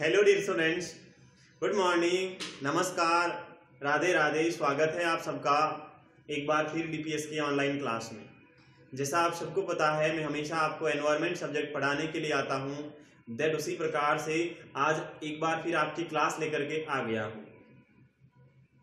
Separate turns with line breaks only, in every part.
Hello dear students, good morning, नमस्कार, राधे राधे। स्वागत है आप सबका एक बार फिर डीपीएस की ऑनलाइन क्लास में। जैसा आप सबको पता है, मैं हमेशा आपको एनवायरनमेंट सब्जेक्ट पढ़ाने के लिए आता हूं। दैट उसी प्रकार से आज एक बार फिर आपकी क्लास लेकर के आ गया हूं।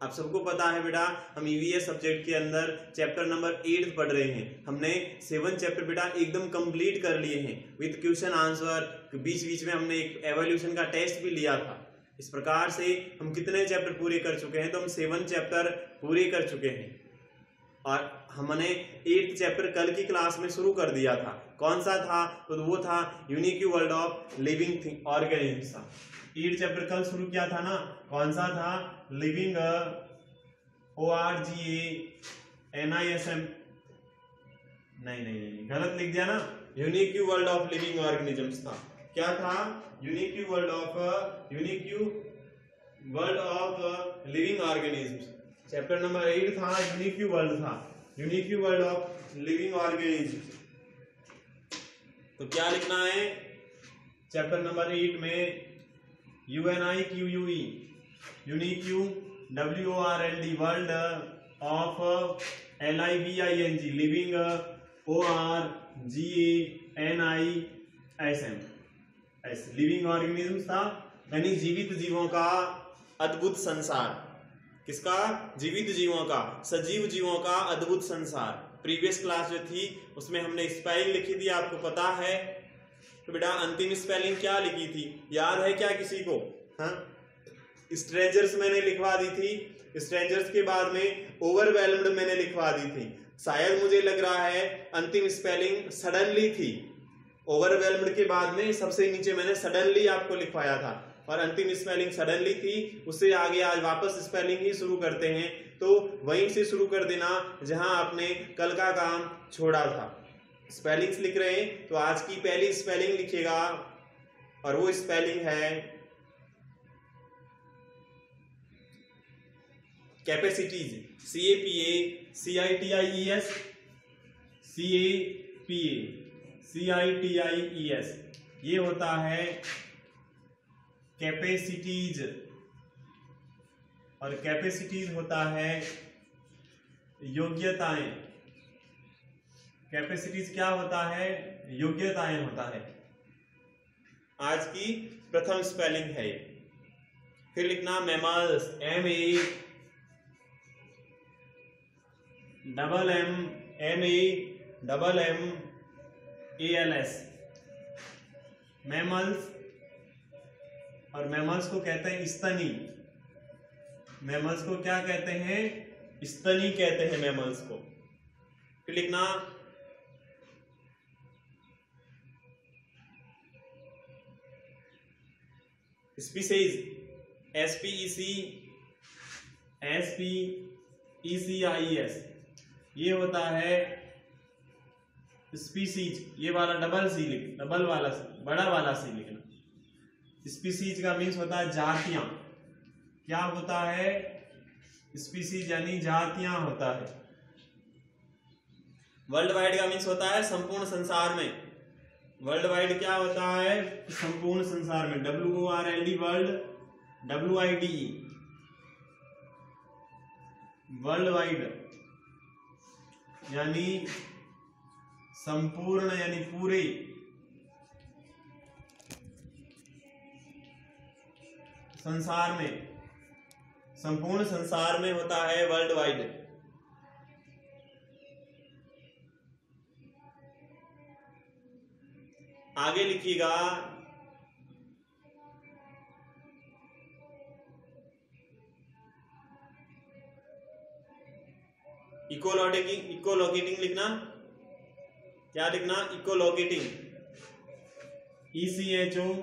आप सबको पता है बेटा, हम ईवीएस सब्जेक्ट के अंदर चैप्टर नंबर 8 पढ़ रहे हैं। हमने 7 चैप्टर बेटा एकदम कंप्लीट कर लिए हैं विद क्वेश्चन आंसर। बीच बीच में हमने एक एवोल्यूशन का टेस्ट भी लिया था। इस प्रकार से हम कितने चैप्टर पूरे कर चुके हैं? तो हम 7 चैप्टर पूरे कर चुके हैं और हमने 8th चैप्टर कल की क्लास में शुरू कर दिया था। कौन सा था? तो वो था unique world of living organism. 8th chapter कल शुरू किया था ना, कौन सा था? लिविंग ORGANISM, नहीं गलत लिख दिया ना, unique world of living organisms था। क्या था? Unique world of living organisms. Chapter number 8 था, यूनिक वर्ल्ड था, unique world of living organisms. तो क्या लिखना है चैप्टर नंबर 8 में? UNIQUE, unique WORLD, world of LIVING, living ORGANISM, living organism था, यानी जीवित जीवों का अद्भुत संसार। किसका? जीवित जीवों का, सजीव जीवों का अद्भुत संसार। प्रीवियस क्लास जो थी उसमें हमने स्पेलिंग लिखी थी, आपको पता है। तो बेटा अंतिम स्पेलिंग क्या लिखी थी, याद है क्या किसी को? हाँ, स्ट्रेंजर्स मैंने लिखवा दी थी। स्ट्रेंजर्स के बाद में ओवरवेल्म्ड मैंने लिखवा दी थी। शायद मुझे लग रहा है अंतिम स्पेलिंग सडनली थी। ओवरवेल्म्ड के बाद में सबसे नीचे मैंने सडनली आपको लिखवाया था और अंतिम स्पेलिंग सडनली थी। उससे आगे आज वापस स्पेलिंग ही शुरू करते हैं, तो वहीं से शुरू कर देना जहां आपने कल का काम छोड़ा था। स्पेलिंग्स लिख रहे हैं तो आज की पहली स्पेलिंग लिखिएगा और वो स्पेलिंग है कैपेसिटीज। CAPACITIES, CAPACITIES, ये होता है कैपेसिटीज और कैपेसिटीज होता है योग्यताएं। कैपेसिटीज क्या होता है? योग्यताएं होता है। आज की प्रथम स्पेलिंग है ये। फिर लिखना मैमल्स, MEMMALS, मैमल्स। और मैमल्स को कहते हैं स्तनी। मैमल्स को क्या कहते हैं? स्तनी कहते हैं मैमल्स को। फिर लिखना स्पीसीज, SPECIES, ये होता है स्पीसीज। ये वाला डबल वाला सी, बड़ा वाला सी लिखना। स्पीसीज का मीन्स होता है जातियां। क्या होता है? स्पीसीज यानी जातियां होता है। वर्ल्ड वाइड का मीन्स होता है संपूर्ण संसार में। वर्ल्ड वाइड क्या होता है? संपूर्ण संसार में। WORLD, world, WIDE, world wide यानी संपूर्ण, यानी पूरे। संसार में, संपूर्ण संसार में होता है वर्ल्ड वाइड। आगे लिखिएगा इकोलोकेटिंग लिखना। क्या लिखना? इकोलोकेटिंग, ECHOLOCATING,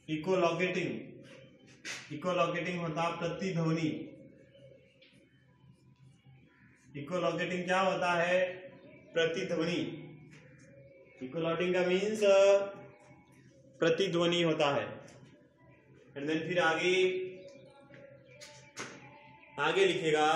इकोलोकेटिंग। इकोलोकेटिंग होता है प्रतिध्वनि। इकोलोकेटिंग क्या होता है? प्रतिध्वनि। इकोलोकेटिंग का मीन्स प्रतिध्वनि होता है। एंड देन फिर आगे लिखेगा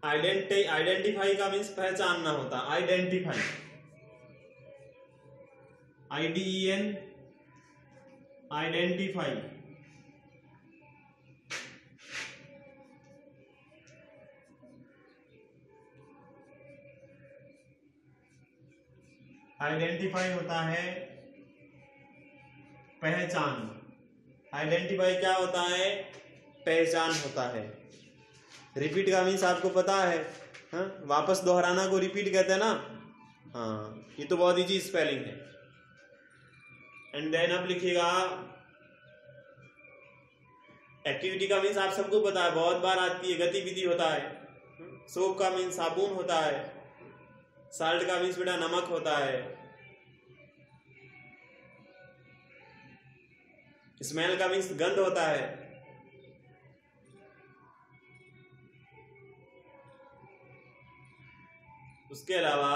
आइडेंटिफाई का मीन्स पहचानना होता है। Identify, IDEN, identify. आइडेंटिफाई होता है पहचान। आइडेंटिफाई क्या होता है? पहचान होता है। रिपीट का मीन्स आपको पता है, हाँ? वापस दोहराना को रिपीट कहते हैं ना। हाँ, ये तो बहुत इजी स्पेलिंग है। एंड देन आप लिखिएगा एक्टिविटी का मीन्स आप सबको पता है, बहुत बार आती है, गतिविधि होता है। सोप का मीन्स साबुन होता है। साल्ट का मीन्स बेटा नमक होता है। स्मेल का मीन्स गंध होता है। उसके अलावा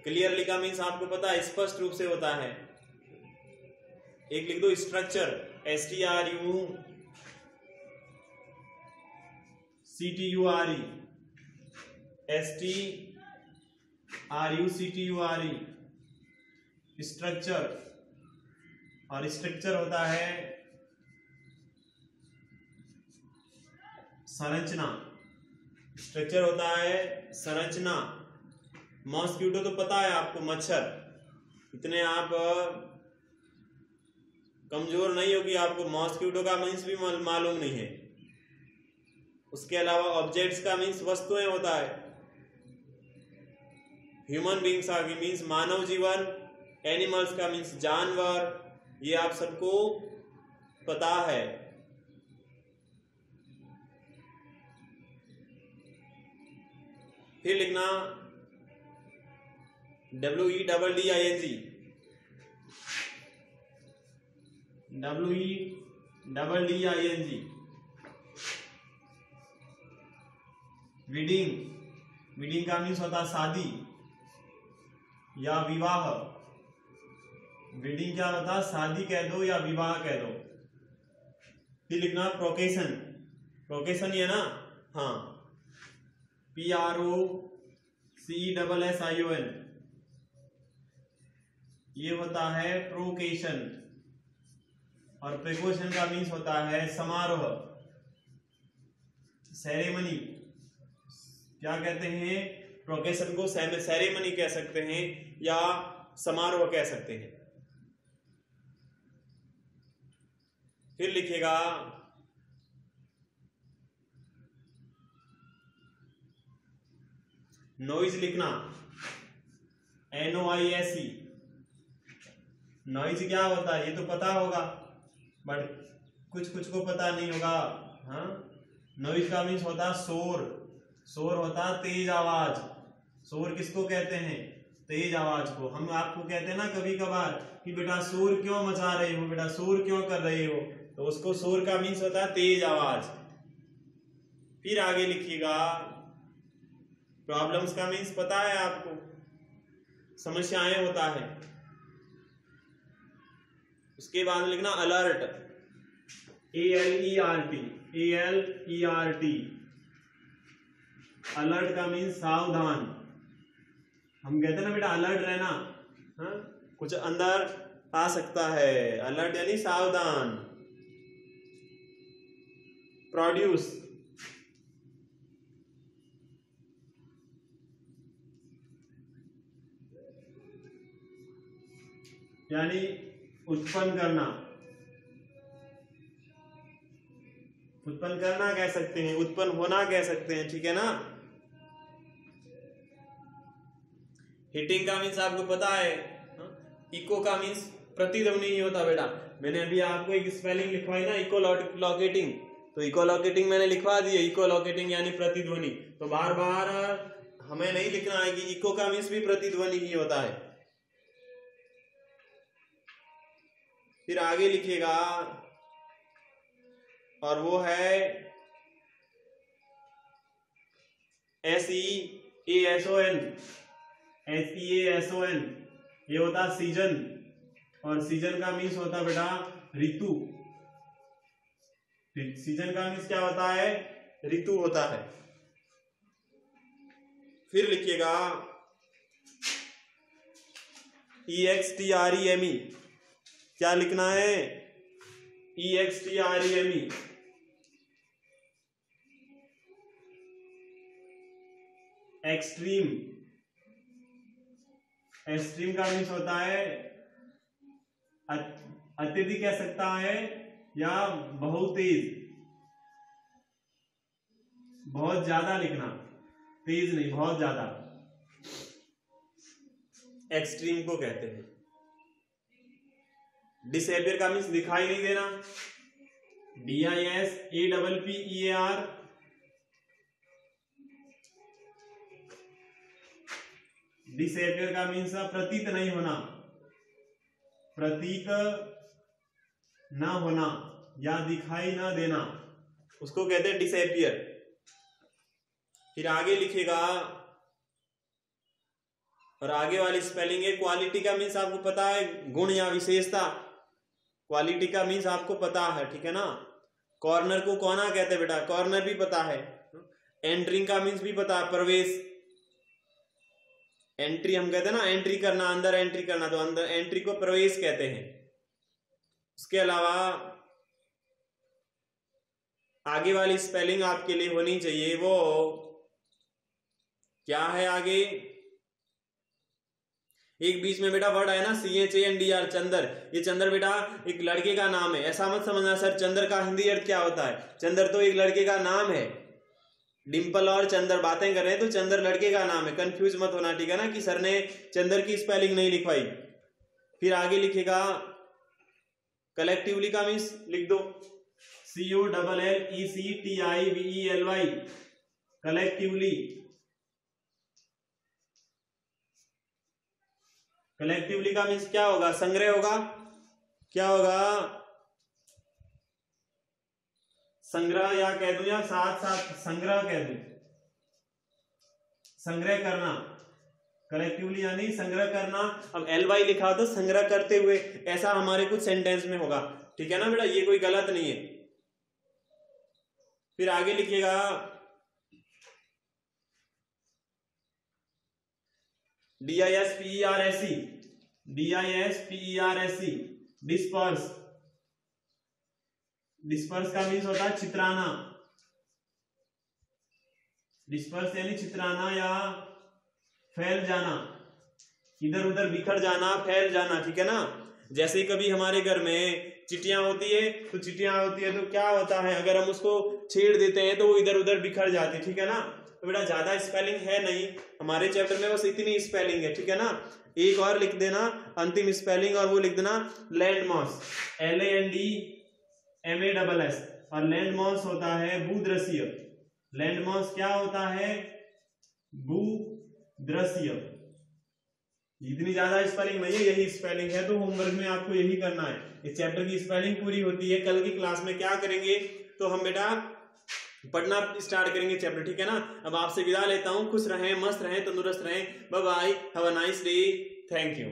क्लियरली का मीन्स आपको पता है, स्पष्ट रूप से होता है। एक लिख दो स्ट्रक्चर, STRUCTURE, स्ट्रक्चर। और स्ट्रक्चर होता है संरचना। स्ट्रक्चर होता है संरचना। मॉस्किटो तो पता है आपको, मच्छर। इतने आप कमजोर नहीं हो कि आपको मॉस्किटो का मीन्स भी मालूम नहीं है। उसके अलावा ऑब्जेक्ट्स का मीन्स वस्तुएं होता है। ह्यूमन बींग्स आ गई मीन्स मानव जीवन। एनिमल्स का मीन्स जानवर। ये आप सबको पता है। फिर लिखना WEDDING, WEDDING, वेडिंग। वेडिंग का मीन्स होता है शादी या विवाह। वेडिंग क्या होता है? शादी कह दो या विवाह कह दो। फिर लिखना प्रोकेशन। प्रोकेशन ये ना, हाँ, PROCESSION, ये होता है प्रोकेशन। और प्रिकॉशन का मीन्स होता है समारोह, सेरेमनी। क्या कहते हैं? प्रोकेशन को सेरेमनी कह सकते हैं या समारोह कह सकते हैं। फिर लिखिएगा नॉइज। लिखना NOISE। नॉइज क्या होता है ये तो पता होगा, बट कुछ कुछ को पता नहीं होगा। हाँ, नॉइज का मीन्स होता है शोर। शोर होता है तेज आवाज। शोर किसको कहते हैं? तेज आवाज को। हम आपको कहते हैं ना कभी कभार कि बेटा शोर क्यों मचा रहे हो, बेटा शोर क्यों कर रहे हो, तो उसको शोर का मीन्स होता है तेज आवाज। फिर आगे लिखिएगा प्रॉब्लम्स का मीन्स पता है आपको, समस्याएं होता है। उसके बाद लिखना अलर्ट, ALERT। अलर्ट का मीन्स सावधान। हम कहते हैं ना बेटा अलर्ट रहना, हाँ? कुछ अंदर आ सकता है। अलर्ट यानी सावधान। प्रोड्यूस, यानी उत्पन्न करना। उत्पन्न करना कह सकते हैं, उत्पन्न होना कह सकते हैं, ठीक है ना। हिटिंग का मीन्स आपको पता है। इको का मीन्स प्रतिध्वनि ही होता बेटा। मैंने अभी आपको एक स्पेलिंग लिखवाई ना, इकोलॉकेटिंग, तो इकोलॉकेटिंग मैंने लिखवा दी है। इकोलॉकेटिंग यानी प्रतिध्वनि। तो बार बार हमें नहीं लिखना है कि इको का मीन्स भी प्रतिध्वनि ही होता है। फिर आगे लिखिएगा और वो है SEASON। ये होता है सीजन। और सीजन का मीन्स होता है बेटा ऋतु। सीजन का मीन्स क्या होता है, ऋतु होता है। फिर लिखिएगा EXTREME, क्या लिखना है, EXTREME, एक्सट्रीम। एक्सट्रीम का मीन्स होता है अत्यधिक कह सकता है या बहुत तेज, बहुत ज्यादा लिखना, तेज नहीं बहुत ज्यादा, एक्सट्रीम को कहते हैं। डिसअपियर का मीन्स दिखाई नहीं देना, DISAPPEAR, डिसअपियर का मीन्स प्रतीत नहीं होना, प्रतीत ना होना या दिखाई ना देना, उसको कहते हैं डिसअपियर। फिर आगे लिखेगा, और आगे वाली स्पेलिंग है क्वालिटी का मीन्स आपको पता है गुण या विशेषता, क्वालिटी का मीन्स आपको पता है, ठीक है ना। कॉर्नर को कोना कहते हैं बेटा, कॉर्नर भी पता है। एंट्रिंग का मीन्स भी पता है, प्रवेश, एंट्री हम कहते हैं ना, एंट्री करना, अंदर एंट्री करना, तो अंदर एंट्री को प्रवेश कहते हैं। उसके अलावा आगे वाली स्पेलिंग आपके लिए होनी चाहिए, वो क्या है आगे, एक बीच में बेटा वर्ड है ना CHANDR, चंदर। ये चंदर बेटा एक लड़के का नाम है, ऐसा मत समझना सर चंदर का हिंदी अर्थ क्या होता है। चंदर तो एक लड़के का नाम है, डिंपल और चंदर बातें कर रहे हैं तो चंदर लड़के का नाम है, कंफ्यूज मत होना, ठीक है ना, कि सर ने चंदर की स्पेलिंग नहीं लिखवाई। फिर आगे लिखेगा कलेक्टिवली का मीन्स लिख दो, COLLECTIVELY, कलेक्टिवली। कलेक्टिवली का मीन्स क्या होगा, संग्रह होगा, क्या होगा, संग्रह, या कह दूं या साथ साथ संग्रह कह दूं, संग्रह करना, कलेक्टिवली यानी संग्रह करना। अब LY लिखा तो संग्रह करते हुए, ऐसा हमारे कुछ सेंटेंस में होगा, ठीक है ना बेटा, ये कोई गलत नहीं है। फिर आगे लिखिएगा DISPERSE, डिस्पर्स। डिस्पर्स का मीन्स होता है चित्राना, डिस्पर्स यानी चित्राना या फैल जाना, इधर उधर बिखर जाना, फैल जाना, ठीक है ना। जैसे कभी हमारे घर में चिटियां होती है, तो चिटियां होती है तो क्या होता है, अगर हम उसको छेड़ देते हैं तो वो इधर उधर बिखर जाती, ठीक है ना। तो बेटा ज्यादा स्पेलिंग है नहीं हमारे चैप्टर में, बस इतनी स्पेलिंग है, ठीक है ना। एक और लिख देना अंतिम स्पेलिंग, और वो लिख देना लैंडमास, LANDMASS, और लैंडमास होता है भूदृश्य। लैंडमास क्या होता है, भूदृश्य। इतनी ज्यादा स्पेलिंग नहीं है, यही स्पेलिंग है, तो होमवर्क में आपको यही करना है। इस चैप्टर की स्पेलिंग पूरी होती है। कल की क्लास में क्या करेंगे, तो हम बेटा पढ़ना स्टार्ट करेंगे चैप्टर, ठीक है ना। अब आपसे विदा लेता हूं, खुश रहें, मस्त रहें, तंदुरुस्त रहें, bye bye, have a nice day, thank you.